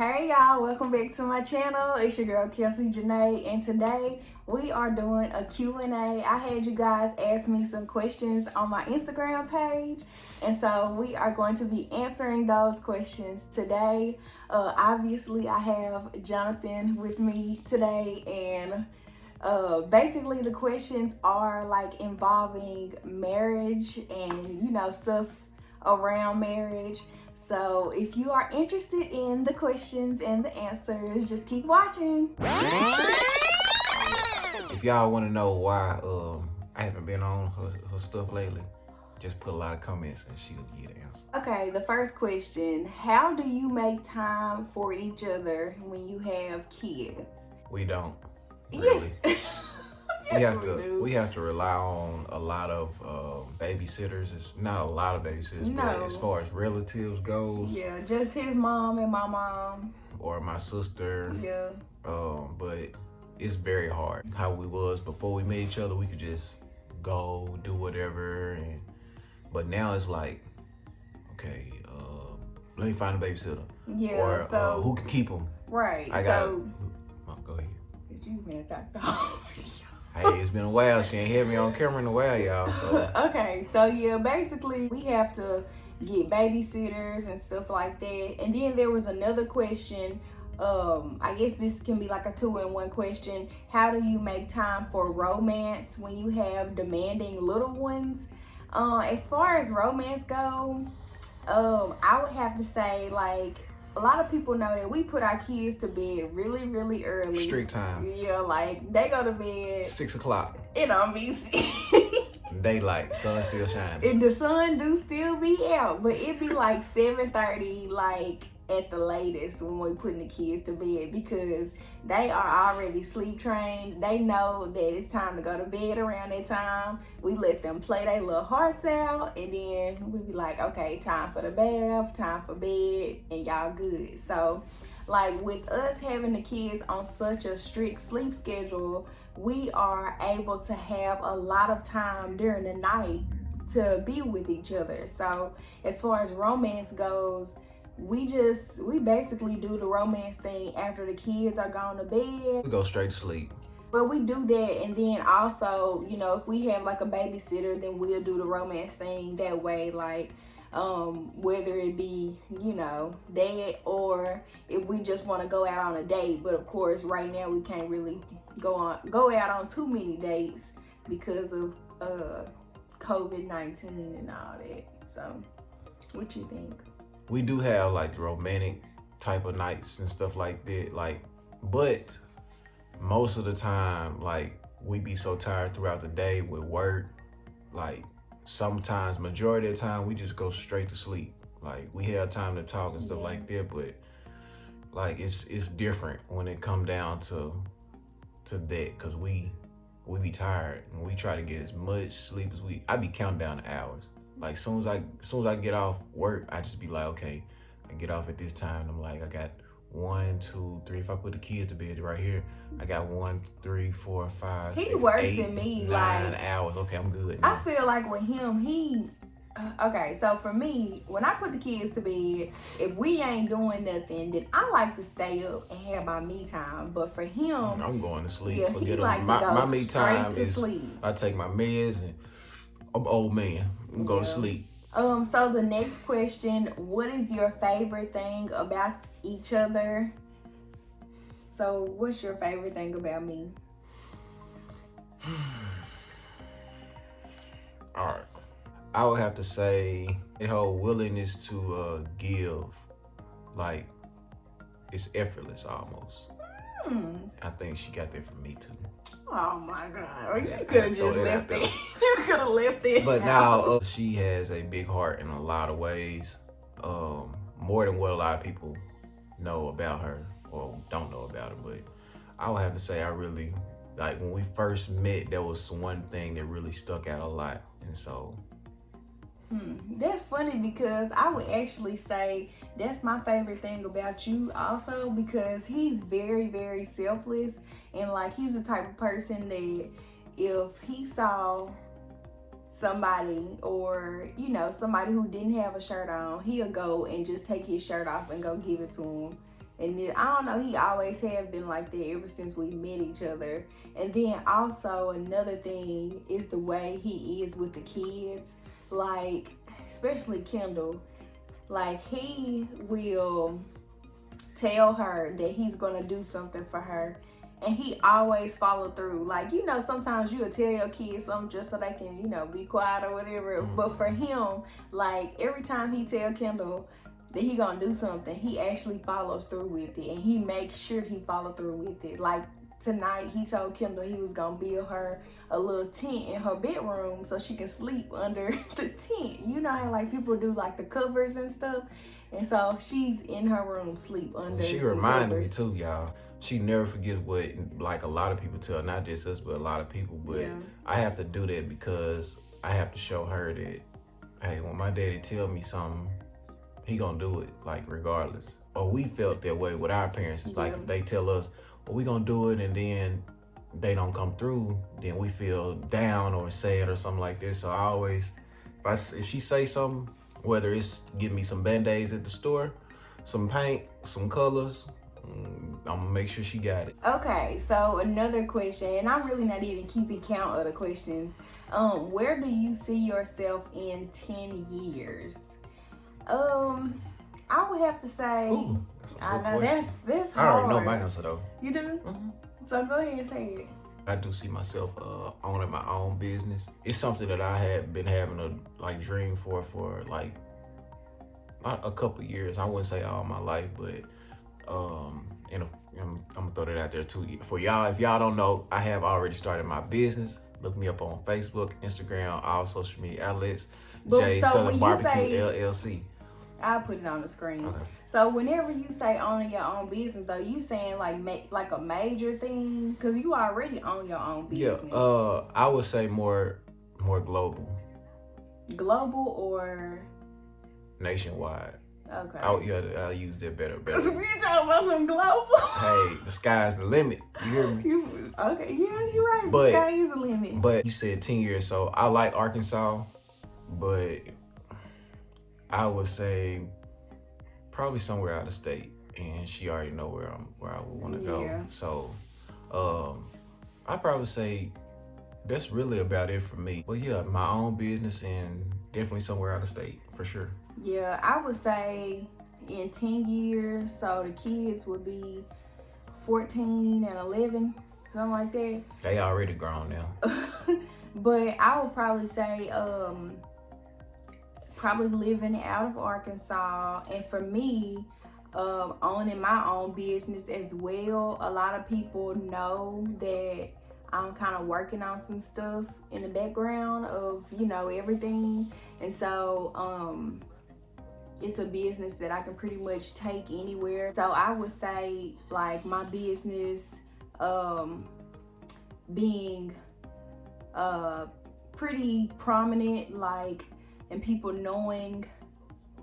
Hey y'all, welcome back to my channel. It's your girl KelcieJanay, and today we are doing a Q&A. I had you guys ask me some questions on my Instagram page, and so we are going to be answering those questions today. Obviously I have Jonathan with me today, and basically the questions are like involving marriage and stuff around marriage. So if you are interested in the questions and the answers, just keep watching. If y'all want to know why I haven't been on her stuff lately, just put a lot of comments and she'll give the answer. Okay, the first question: how do you make time for each other when you have kids? We don't. Really. Yes. We have to rely on a lot of babysitters. It's not a lot of babysitters, but as far as relatives goes, yeah, just his mom and my mom or my sister. Yeah. But it's very hard. How we was before we met each other, we could just go do whatever, but now it's like, okay, let me find a babysitter. Yeah. Or so who can keep them? Right. Go ahead. Cause you been talked the whole video. Hey, it's been a while. She ain't had me on camera in a while, y'all. So okay, so yeah, basically we have to get babysitters and stuff like that. And then there was another question. I guess this can be like a 2-in-1 question. How do you make time for romance when you have demanding little ones? As far as romance go, I would have to say, like, a lot of people know that we put our kids to bed really, really early. Strict time. Yeah, like they go to bed 6 o'clock. It don't be daylight, sun still shining. If the sun do still be out, but it be like 7:30, like at the latest when we putting the kids to bed, because they are already sleep trained. They know that it's time to go to bed around that time. We let them play their little hearts out, and then we be like, okay, time for the bath, time for bed, and y'all good. So like with us having the kids on such a strict sleep schedule, we are able to have a lot of time during the night to be with each other. So as far as romance goes, we basically do the romance thing after the kids are gone to bed. We go straight to sleep. But we do that, and then also, if we have like a babysitter, then we'll do the romance thing that way, like whether it be, that, or if we just want to go out on a date. But of course, right now we can't really go out on too many dates because of COVID-19 and all that. So what you think? We do have like the romantic type of nights and stuff like that, but most of the time, like, we be so tired throughout the day with work, like sometimes, majority of the time, we just go straight to sleep. Like, we have time to talk and stuff like that, but like it's different when it come down to that, because we be tired and we try to get as much sleep as I be counting down the hours. Like, soon as I get off work, I just be like, okay, I get off at this time, and I'm like, I got 1, 2, 3. If I put the kids to bed right here, I got 1, 3, 4, 5, 6, worse 8, than me, 9 hours. Okay, I'm good now. I feel like with him, okay, so for me, when I put the kids to bed, if we ain't doing nothing, then I like to stay up and have my me time. But for him, I'm going to sleep. Yeah, he like to go my me time straight to sleep. I take my meds and I'm an old man. I'm going to sleep. So the next question: what is your favorite thing about each other? So what's your favorite thing about me? All right. I would have to say the whole willingness to give, like, it's effortless almost. I think she got that from me too. Oh my God! You could have just left it. You could have left it. But now she has a big heart in a lot of ways, more than what a lot of people know about her or don't know about her. But I would have to say I really, like, when we first met, there was one thing that really stuck out a lot, and so. That's funny, because I would actually say that's my favorite thing about you also, because he's very, very selfless, and like he's the type of person that if he saw somebody, or somebody who didn't have a shirt on, he'll go and just take his shirt off and go give it to him. And then, I don't know, he always have been like that ever since we met each other. And then also another thing is the way he is with the kids. Like, especially Kendall. Like, he will tell her that he's gonna do something for her, and he always follow through. Like, you know, sometimes you'll tell your kids something just so they can, you know, be quiet or whatever. But for him, like, every time he tell Kendall that he gonna do something, he actually follows through with it, and he makes sure he follow through with it. Like, tonight he told Kendall he was gonna build her a little tent in her bedroom so she can sleep under the tent. You know how like people do like the covers and stuff, and so she's in her room sleep under. She some reminded covers. me too, y'all. She never forgets what like a lot of people tell, not just us, but a lot of people. But Yeah. I have to do that because I have to show her that, hey, when my daddy tell me something, he gonna do it, like regardless. Or we felt that way with our parents. It's like if they tell us, well, we gonna do it, and then they don't come through, then we feel down or sad or something like this. So I always, if she say something, whether it's give me some band-aids at the store, some paint, some colors, I'm gonna make sure she got it. Okay, so another question, and I'm really not even keeping count of the questions. Where do you see yourself in 10 years? I would have to say, Ooh, I know that's I hard. already know my answer though. You do? So go ahead and say it. I do see myself owning my own business. It's something that I have been having a like dream for like not a couple years. I wouldn't say all my life, but I'm gonna throw that out there too for y'all. If y'all don't know, I have already started my business. Look me up on Facebook, Instagram, all social media outlets. But J so Southern when you Barbecue say- LLC. I'll put it on the screen. Okay. So whenever you say owning your own business, though, you saying like a major thing? Because you already own your own business. Yeah. I would say more global, Global or nationwide. okay? I'll use that better. You talking about some global? Hey, the sky's the limit. You hear me? Okay, yeah, you're right. But- the sky is the limit. But you said 10 years, so I like Arkansas, but I would say probably somewhere out of state, and she already know where I would want to Yeah. go. So, I'd probably say that's really about it for me. But yeah, my own business and definitely somewhere out of state for sure. Yeah, I would say in 10 years, so the kids would be 14 and 11, something like that. They already grown now. But I would probably say probably living out of Arkansas, and for me, owning my own business as well. A lot of people know that I'm kind of working on some stuff in the background of, you know, everything, and so it's a business that I can pretty much take anywhere. So I would say like my business being pretty prominent, like, and people knowing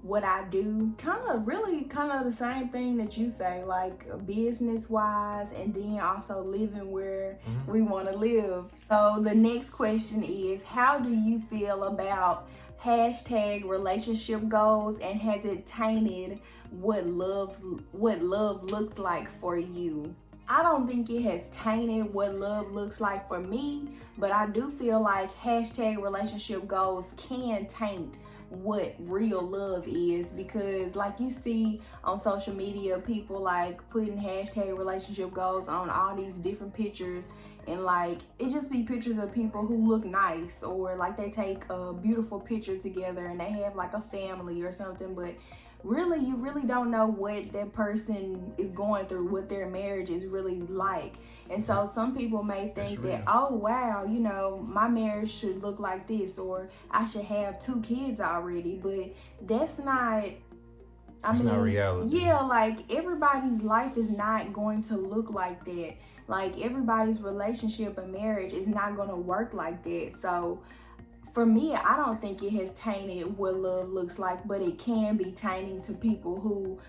what I do, kind of the same thing that you say, like business wise, and then also living where we want to live. So the next question is, how do you feel about hashtag relationship goals, and has it tainted what love looks like for you? I don't think it has tainted what love looks like for me, but I do feel like hashtag relationship goals can taint what real love is, because like you see on social media, people like putting hashtag relationship goals on all these different pictures, and like it just be pictures of people who look nice, or like they take a beautiful picture together and they have like a family or something, but really you really don't know what that person is going through, what their marriage is really like. And so some people may think that, oh wow, you know, my marriage should look like this, or I should have 2 kids already, but that's not, I mean, not reality. Yeah, like everybody's life is not going to look like that. Like everybody's relationship and marriage is not going to work like that. So for me, I don't think it has tainted what love looks like, but it can be tainting to people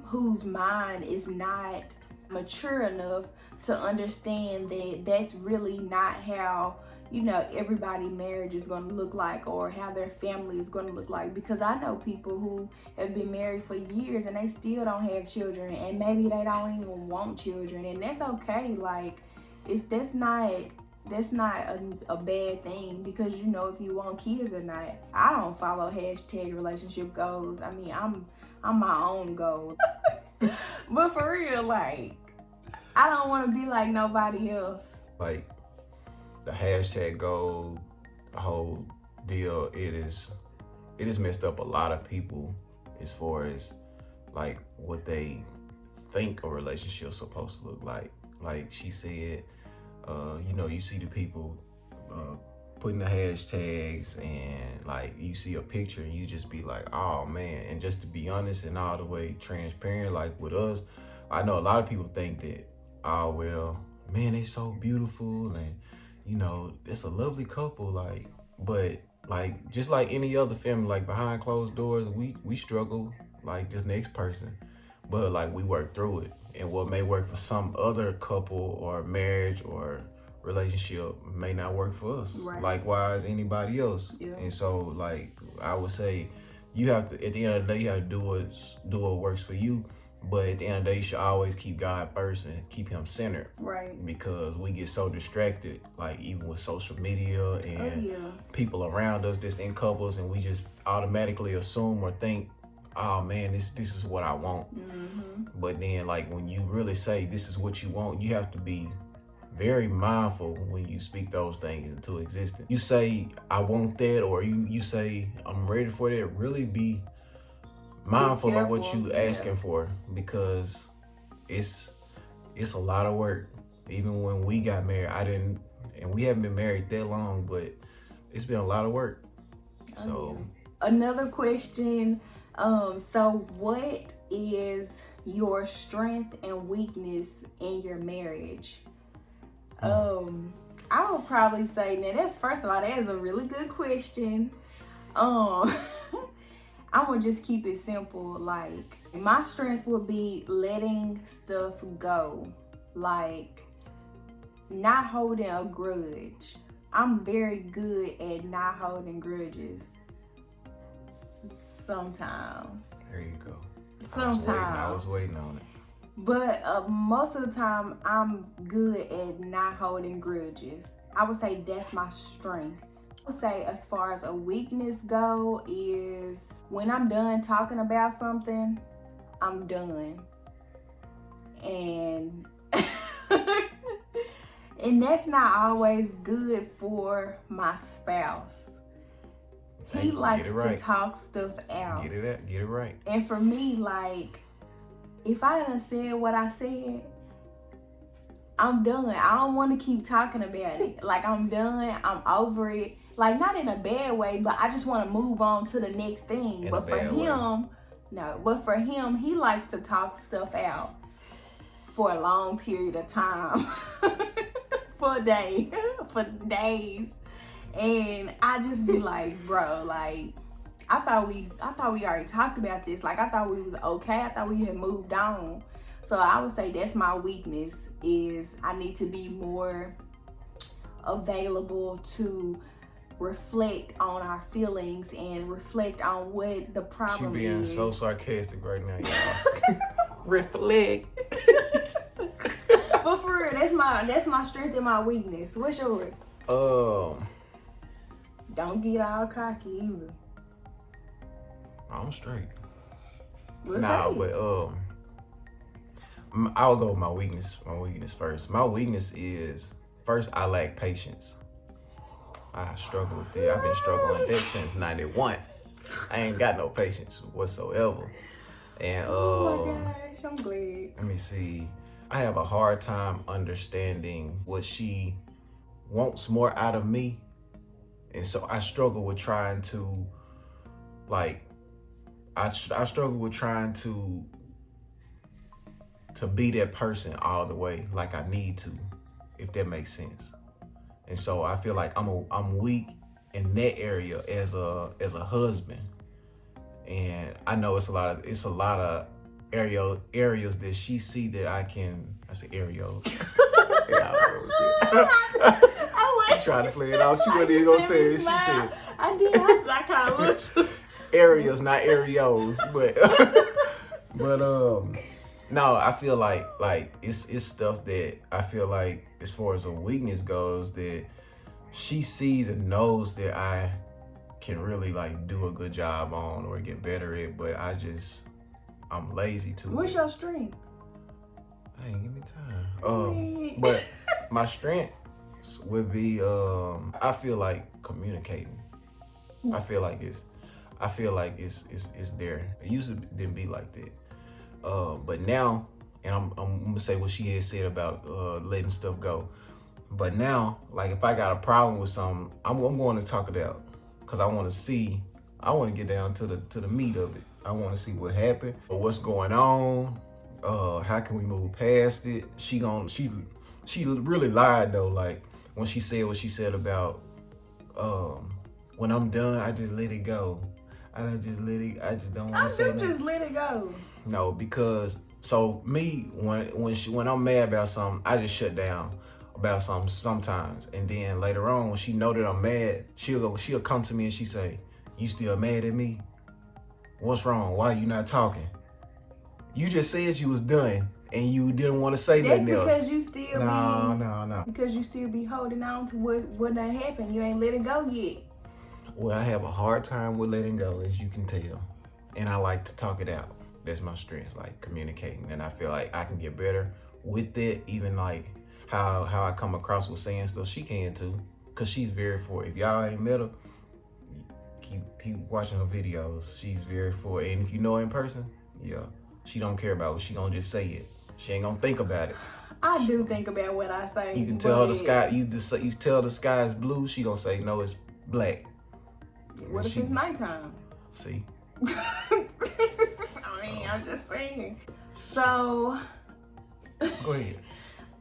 whose mind is not mature enough to understand that that's really not how everybody marriage is going to look like, or how their family is going to look like. Because I know people who have been married for years and they still don't have children, and maybe they don't even want children, and that's okay. Like, that's not a bad thing, because if you want kids or not. I don't follow hashtag relationship goals. I mean, I'm my own goal. But for real, like, I don't want to be like nobody else. Like, the hashtag goal, the whole deal, it is messed up a lot of people as far as like what they think a relationship's supposed to look like. Like she said, you see the people putting the hashtags, and like you see a picture and you just be like, oh man. And just to be honest and all the way transparent, like with us, I know a lot of people think that, oh well, man, they so beautiful and it's a lovely couple, like, but like just like any other family, like behind closed doors, we struggle like this next person, but like we work through it. And what may work for some other couple or marriage or relationship may not work for us. Right. Likewise, anybody else. Yeah. And so, like, I would say, you have to, at the end of the day, you have to do what works for you. But at the end of the day, you should always keep God first and keep Him centered. Right. Because we get so distracted, like even with social media and people around us that's in couples, and we just automatically assume or think, oh man, this is what I want. Mm-hmm. But then, like, when you really say this is what you want, you have to be very mindful when you speak those things into existence. You say, I want that, or you say, I'm ready for that. Really be mindful of what you asking for, because it's a lot of work. Even when we got married, and we haven't been married that long, but it's been a lot of work. So another question, so what is your strength and weakness in your marriage? I would probably say, now that is a really good question. I'm gonna just keep it simple. Like, my strength would be letting stuff go, like not holding a grudge. I'm very good at not holding grudges. Sometimes. There you go. Sometimes. I was waiting on it. But most of the time, I'm good at not holding grudges. I would say that's my strength. I would say as far as a weakness go is when I'm done talking about something, I'm done. And and that's not always good for my spouse. He likes to talk stuff out. Get it right. And for me, like, if I done said what I said, I'm done. I don't want to keep talking about it. Like, I'm done. I'm over it. Like, not in a bad way, but I just want to move on to the next thing. But for him, he likes to talk stuff out for a long period of time. for days. And I just be like, bro, like, I thought we already talked about this. Like, I thought we was okay. I thought we had moved on. So I would say that's my weakness, is I need to be more available to reflect on our feelings and reflect on what the problem is. She being so sarcastic right now, y'all. Reflect. But for real, that's my strength and my weakness. What's yours? Don't get all cocky either. I'm straight. But I'll go with my weakness. My weakness first. My weakness is, first, I lack patience. I struggle with that. I've been struggling with that since 91. I ain't got no patience whatsoever. And oh my gosh, I'm glad. Let me see. I have a hard time understanding what she wants more out of me. And so I struggle with trying to, like, I struggle with trying to be that person all the way, like I need to, if that makes sense. And so I feel like I'm weak in that area as a husband. And I know it's a lot of areas that she see that I say areas. Yeah, I tried to play it off. She wasn't even gonna say it. She said, I did. I kind of looked. Areas, not Areos, but no, I feel like it's stuff that I feel like as far as a weakness goes that she sees and knows that I can really like do a good job on or get better at, but I'm lazy too. What's your strength? Hey, give me time. But my strength would be I feel like communicating. I feel like it's there. It used to didn't be like that. But now, and I'm gonna say what she had said about letting stuff go. But now, like if I got a problem with something, I'm going to talk it out, cause I want to get down to the meat of it. I want to see what happened, or what's going on. How can we move past it? She really lied though. Like when she said what she said about when I'm done, I just let it go. I just don't want to say nothing. Just let it go. No, because so me when I'm mad about something, I just shut down about something sometimes, and then later on when she know that I'm mad, she'll come to me and she say, "You still mad at me? What's wrong? Why you not talking? You just said you was done and you didn't want to say nothing else." That's because you still No. Because you still be holding on to what done happened. You ain't let it go yet. Well, I have a hard time with letting go, as you can tell, and I like to talk it out. That's my strength, like communicating, and I feel like I can get better with it. Even like how I come across with saying stuff, she can too, cause she's very for it. If y'all ain't met her, keep watching her videos. She's very for it, and if you know her in person, yeah, she don't care about it. She gonna just say it. She ain't gonna think about it. I do think about what I say. You can tell her the sky. You tell the sky is blue. She gonna say no, it's black. What if it's nighttime? See. I'm just saying. So go ahead.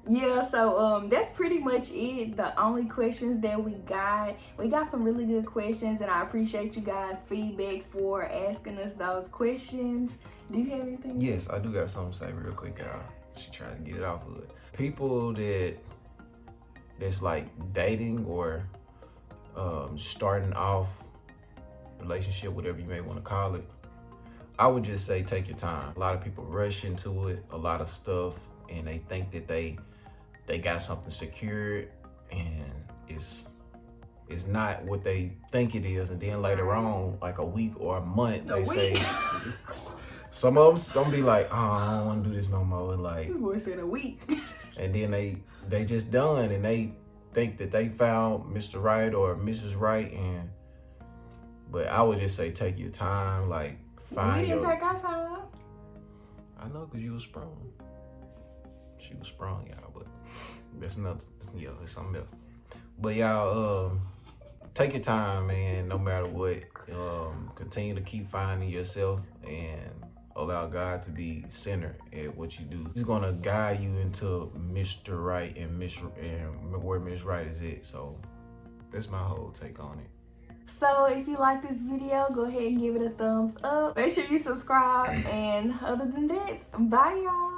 Yeah, so that's pretty much it. The only questions that we got some really good questions, and I appreciate you guys' feedback for asking us those questions. Do you have anything? Yes, I do got something to say real quick, y'all. She trying to get it off of it. People that's like dating or starting off relationship, whatever you may want to call it, I would just say take your time. A lot of people rush into it, a lot of stuff, and they think that they got something secured, and it's not what they think it is. And then later on, like a week or a month, they say some of them be like, "Oh, I don't want to do this no more." And like, this boy said a week. And then they just done, and they think that they found Mr. Right or Mrs. Right, but I would just say take your time, like find We didn't take our time. I know, cause you was sprung. She was sprung, y'all, but that's nothing. Yeah, it's something else. But y'all, take your time, man. No matter what, continue to keep finding yourself and allow God to be centered at what you do. He's gonna guide you into Mr. Right and where Miss Right is at. So that's my whole take on it. So if you like this video, go ahead and give it a thumbs up. Make sure you subscribe, and other than that, bye y'all.